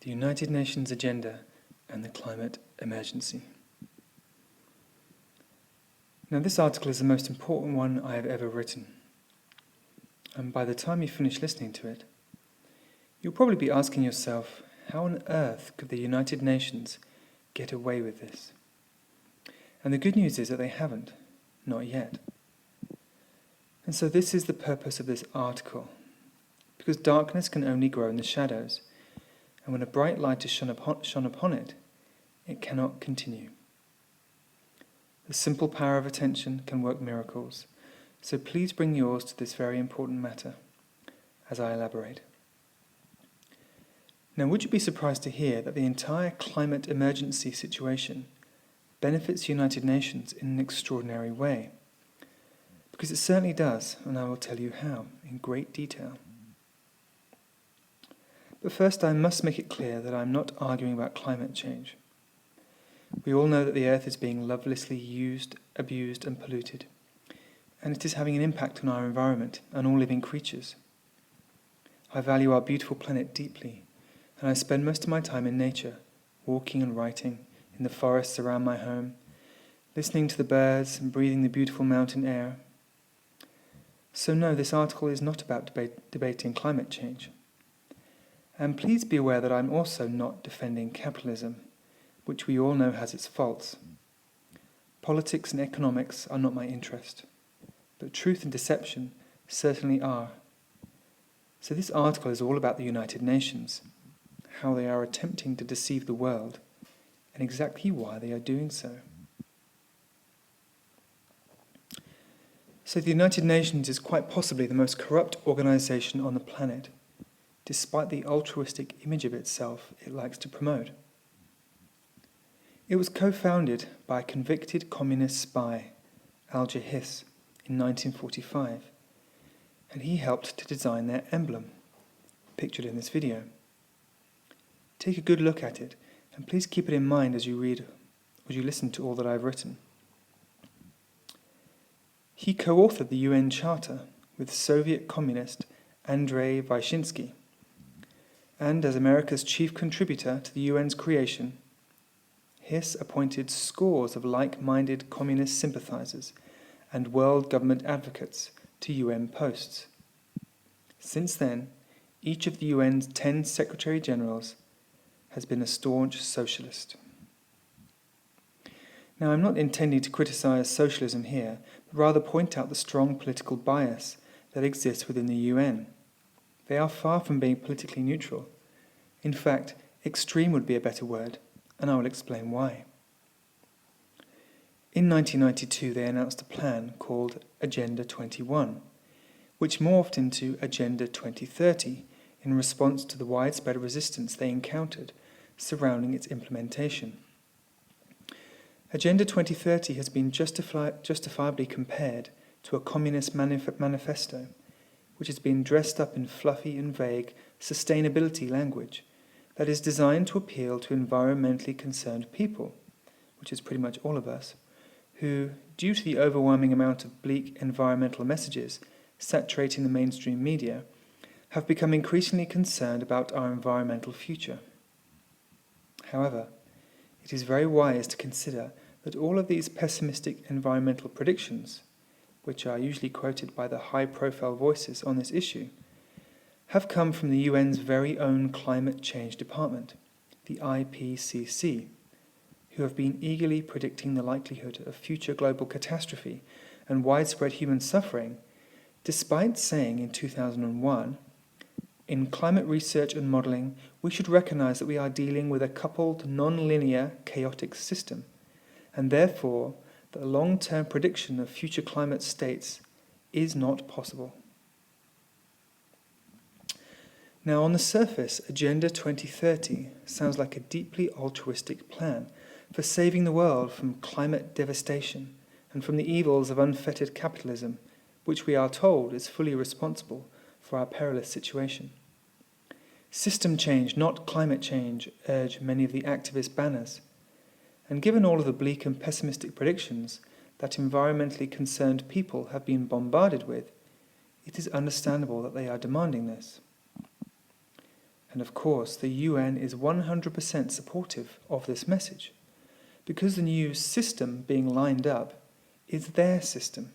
the United Nations Agenda and the Climate Emergency. Now, this article is the most important one I have ever written. And by the time you finish listening to it, you'll probably be asking yourself, how on earth could the United Nations get away with this? And the good news is that they haven't, not yet. And so this is the purpose of this article, because darkness can only grow in the shadows, and when a bright light is shone upon it, it cannot continue. The simple power of attention can work miracles, so please bring yours to this very important matter as I elaborate. Now, would you be surprised to hear that the entire climate emergency situation benefits the United Nations in an extraordinary way? Because it certainly does, and I will tell you how, in great detail. But first, I must make it clear that I'm not arguing about climate change. We all know that the earth is being lovelessly used, abused, and polluted, and it is having an impact on our environment and all living creatures. I value our beautiful planet deeply, and I spend most of my time in nature, walking and writing in the forests around my home, listening to the birds and breathing the beautiful mountain air. So no, this article is not about debating climate change. And please be aware that I'm also not defending capitalism, which we all know has its faults. Politics and economics are not my interest, but truth and deception certainly are. So this article is all about the United Nations, how they are attempting to deceive the world, and exactly why they are doing so. So the United Nations is quite possibly the most corrupt organization on the planet, despite the altruistic image of itself it likes to promote. It was co-founded by a convicted communist spy, Alger Hiss, in 1945, and he helped to design their emblem, pictured in this video. Take a good look at it, and please keep it in mind as you read, as you listen to all that I've written. He co-authored the UN Charter with Soviet communist Andrei Vyshinsky, and as America's chief contributor to the UN's creation, Hiss appointed scores of like-minded communist sympathizers and world government advocates to UN posts. Since then, each of the UN's 10 Secretary-Generals has been a staunch socialist. Now, I'm not intending to criticize socialism here, but rather point out the strong political bias that exists within the UN. They are far from being politically neutral. In fact, extreme would be a better word, and I will explain why. In 1992, they announced a plan called Agenda 21, which morphed into Agenda 2030 in response to the widespread resistance they encountered surrounding its implementation. Agenda 2030 has been justifiably compared to a communist manifesto, which has been dressed up in fluffy and vague sustainability language that is designed to appeal to environmentally concerned people, which is pretty much all of us, who, due to the overwhelming amount of bleak environmental messages saturating the mainstream media, have become increasingly concerned about our environmental future. However, it is very wise to consider that all of these pessimistic environmental predictions, which are usually quoted by the high-profile voices on this issue, have come from the UN's very own Climate Change Department, the IPCC, who have been eagerly predicting the likelihood of future global catastrophe and widespread human suffering, despite saying in 2001, "In climate research and modelling, we should recognise that we are dealing with a coupled, non-linear, chaotic system, and therefore that the long-term prediction of future climate states is not possible." Now, on the surface, Agenda 2030 sounds like a deeply altruistic plan for saving the world from climate devastation and from the evils of unfettered capitalism, which we are told is fully responsible for our perilous situation. System change, not climate change, urge many of the activist banners. And given all of the bleak and pessimistic predictions that environmentally concerned people have been bombarded with, it is understandable that they are demanding this. And of course, the UN is 100% supportive of this message, because the new system being lined up is their system,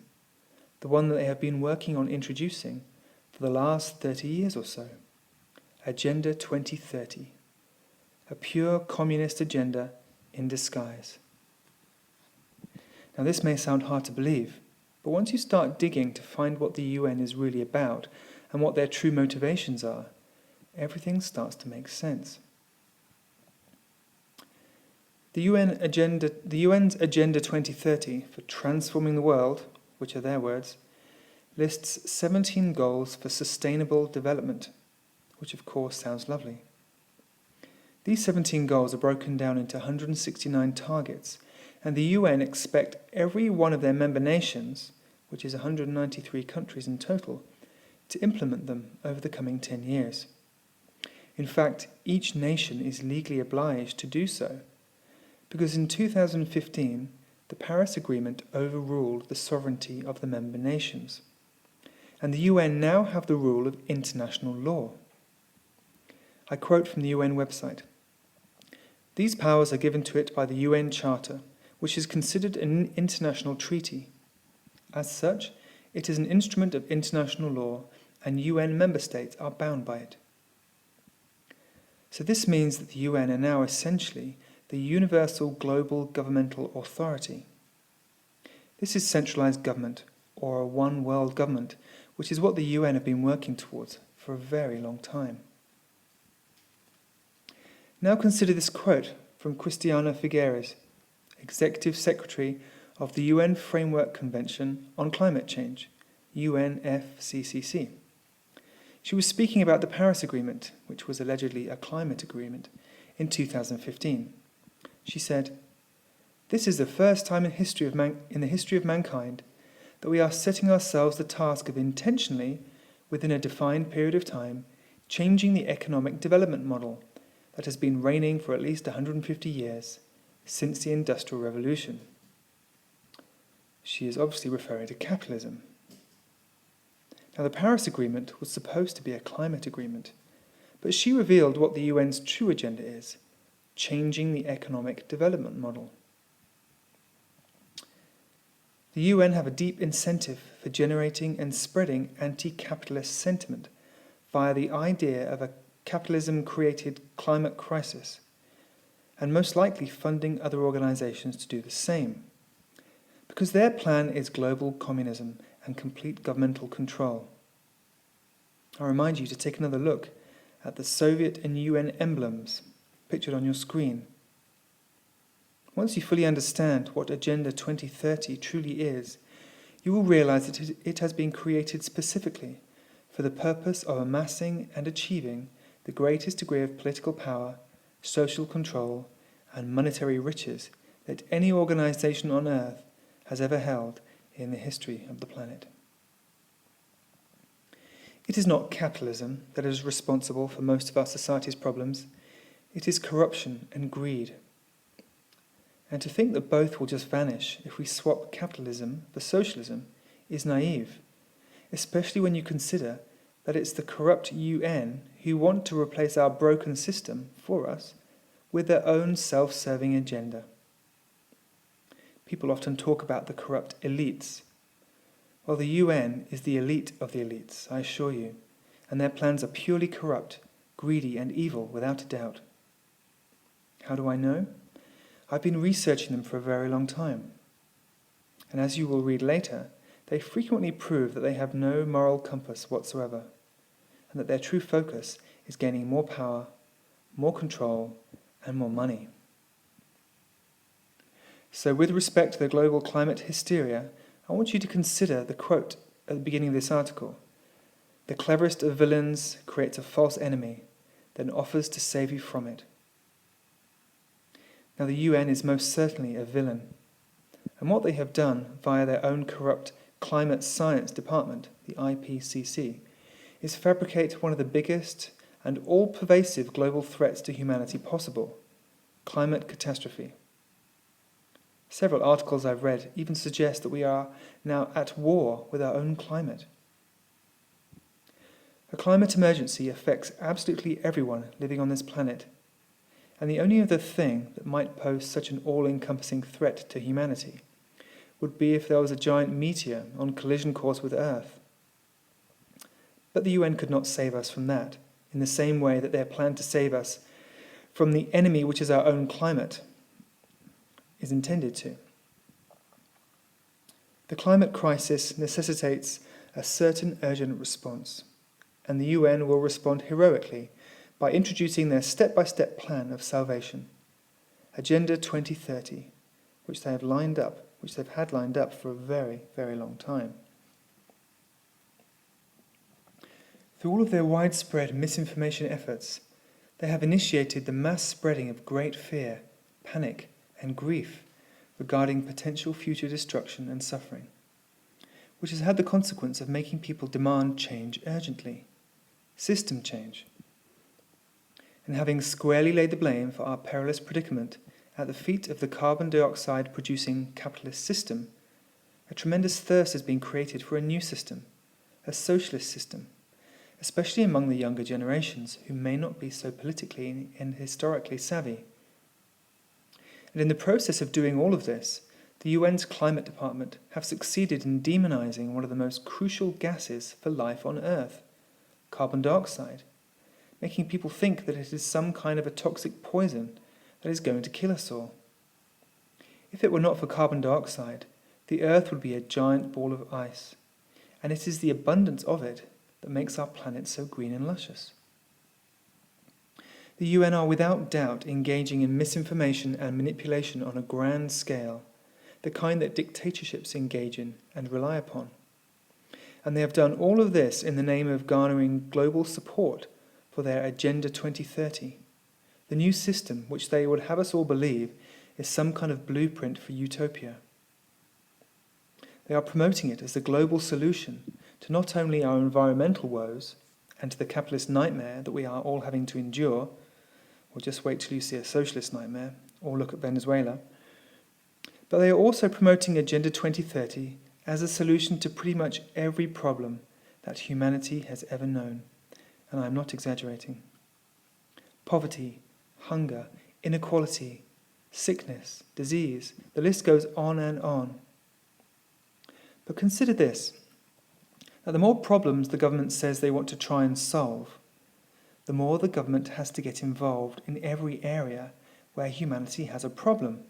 the one that they have been working on introducing for the last 30 years or so. Agenda 2030, a pure communist agenda in disguise. Now this may sound hard to believe, but once you start digging to find what the UN is really about and what their true motivations are, everything starts to make sense. The UN's Agenda 2030 for transforming the world, which are their words, lists 17 goals for sustainable development, which of course sounds lovely. These 17 goals are broken down into 169 targets, and the UN expect every one of their member nations, which is 193 countries in total, to implement them over the coming 10 years. In fact, each nation is legally obliged to do so, because in 2015, the Paris Agreement overruled the sovereignty of the member nations, and the UN now have the rule of international law. I quote from the UN website, "These powers are given to it by the UN Charter, which is considered an international treaty. As such, it is an instrument of international law, and UN member states are bound by it." So this means that the UN are now essentially the universal global governmental authority. This is centralized government, or a one world government, which is what the UN have been working towards for a very long time. Now consider this quote from Christiana Figueres, Executive Secretary of the UN Framework Convention on Climate Change, UNFCCC. She was speaking about the Paris Agreement, which was allegedly a climate agreement, in 2015. She said, "This is the first time in the history of mankind that we are setting ourselves the task of intentionally, within a defined period of time, changing the economic development model that has been reigning for at least 150 years, since the Industrial Revolution." She is obviously referring to capitalism. Now, the Paris Agreement was supposed to be a climate agreement, but she revealed what the UN's true agenda is: changing the economic development model. The UN have a deep incentive for generating and spreading anti-capitalist sentiment via the idea of a capitalism-created climate crisis, and most likely funding other organizations to do the same, because their plan is global communism and complete governmental control. I remind you to take another look at the Soviet and UN emblems pictured on your screen. Once you fully understand what Agenda 2030 truly is, you will realize that it has been created specifically for the purpose of amassing and achieving the greatest degree of political power, social control, and monetary riches that any organization on earth has ever held in the history of the planet. It is not capitalism that is responsible for most of our society's problems. It is corruption and greed. And to think that both will just vanish if we swap capitalism for socialism is naive, especially when you consider that it's the corrupt UN who want to replace our broken system for us with their own self-serving agenda. People often talk about the corrupt elites. Well, the UN is the elite of the elites, I assure you, and their plans are purely corrupt, greedy, and evil without a doubt. How do I know? I've been researching them for a very long time. And as you will read later, they frequently prove that they have no moral compass whatsoever, and that their true focus is gaining more power, more control, and more money. So with respect to the global climate hysteria, I want you to consider the quote at the beginning of this article. "The cleverest of villains creates a false enemy, then offers to save you from it." Now the UN is most certainly a villain, and what they have done via their own corrupt climate science department, the IPCC, is fabricate one of the biggest and all-pervasive global threats to humanity possible: climate catastrophe. Several articles I've read even suggest that we are now at war with our own climate. A climate emergency affects absolutely everyone living on this planet, and the only other thing that might pose such an all-encompassing threat to humanity would be if there was a giant meteor on collision course with Earth. But the UN could not save us from that, in the same way that their plan to save us from the enemy, which is our own climate, is intended to. The climate crisis necessitates a certain urgent response, and the UN will respond heroically by introducing their step-by-step plan of salvation, Agenda 2030, which they've had lined up for a very, very long time. Through all of their widespread misinformation efforts, they have initiated the mass spreading of great fear, panic, and grief regarding potential future destruction and suffering, which has had the consequence of making people demand change urgently, system change. And having squarely laid the blame for our perilous predicament at the feet of the carbon dioxide producing capitalist system, a tremendous thirst has been created for a new system, a socialist system, especially among the younger generations who may not be so politically and historically savvy. And in the process of doing all of this, the UN's climate department have succeeded in demonizing one of the most crucial gases for life on Earth, carbon dioxide, making people think that it is some kind of a toxic poison that is going to kill us all. If it were not for carbon dioxide, the Earth would be a giant ball of ice, and it is the abundance of it that makes our planet so green and luscious. The UN are without doubt engaging in misinformation and manipulation on a grand scale, the kind that dictatorships engage in and rely upon. And they have done all of this in the name of garnering global support for their Agenda 2030, the new system which they would have us all believe is some kind of blueprint for utopia. They are promoting it as the global solution to not only our environmental woes and to the capitalist nightmare that we are all having to endure, or just wait till you see a socialist nightmare, or look at Venezuela, but they are also promoting Agenda 2030 as a solution to pretty much every problem that humanity has ever known, and I am not exaggerating. Poverty, hunger, inequality, sickness, disease, the list goes on and on. But consider this, that the more problems the government says they want to try and solve, the more the government has to get involved in every area where humanity has a problem,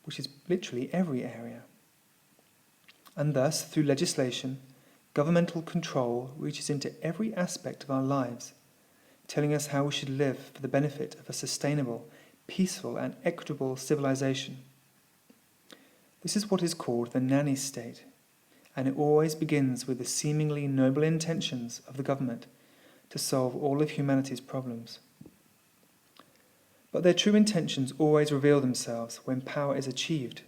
which is literally every area. And thus, through legislation, governmental control reaches into every aspect of our lives, telling us how we should live for the benefit of a sustainable, peaceful, and equitable civilization. This is what is called the nanny state, and it always begins with the seemingly noble intentions of the government to solve all of humanity's problems. But their true intentions always reveal themselves when power is achieved,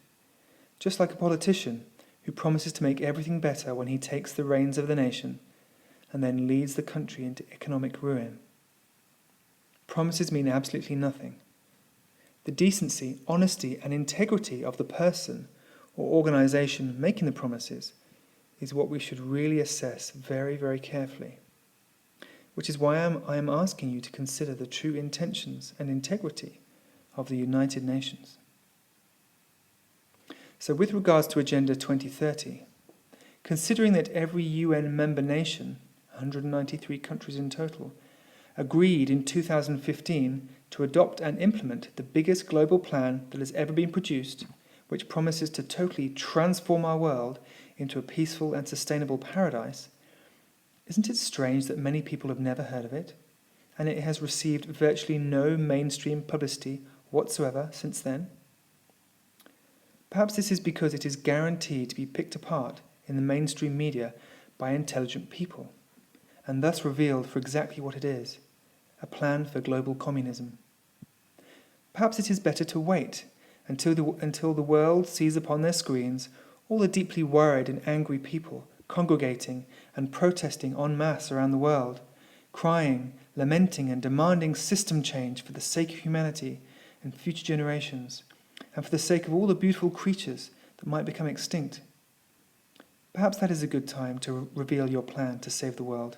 just like a politician who promises to make everything better when he takes the reins of the nation and then leads the country into economic ruin. Promises mean absolutely nothing. The decency, honesty, and integrity of the person or organization making the promises is what we should really assess very, very carefully. Which is why I am asking you to consider the true intentions and integrity of the United Nations. So with regards to Agenda 2030, considering that every UN member nation, 193 countries in total, agreed in 2015 to adopt and implement the biggest global plan that has ever been produced, which promises to totally transform our world into a peaceful and sustainable paradise, isn't it strange that many people have never heard of it, and it has received virtually no mainstream publicity whatsoever since then? Perhaps this is because it is guaranteed to be picked apart in the mainstream media by intelligent people, and thus revealed for exactly what it is, a plan for global communism. Perhaps it is better to wait until the world sees upon their screens all the deeply worried and angry people congregating and protesting en masse around the world, crying, lamenting and demanding system change for the sake of humanity and future generations, and for the sake of all the beautiful creatures that might become extinct. Perhaps that is a good time to reveal your plan to save the world.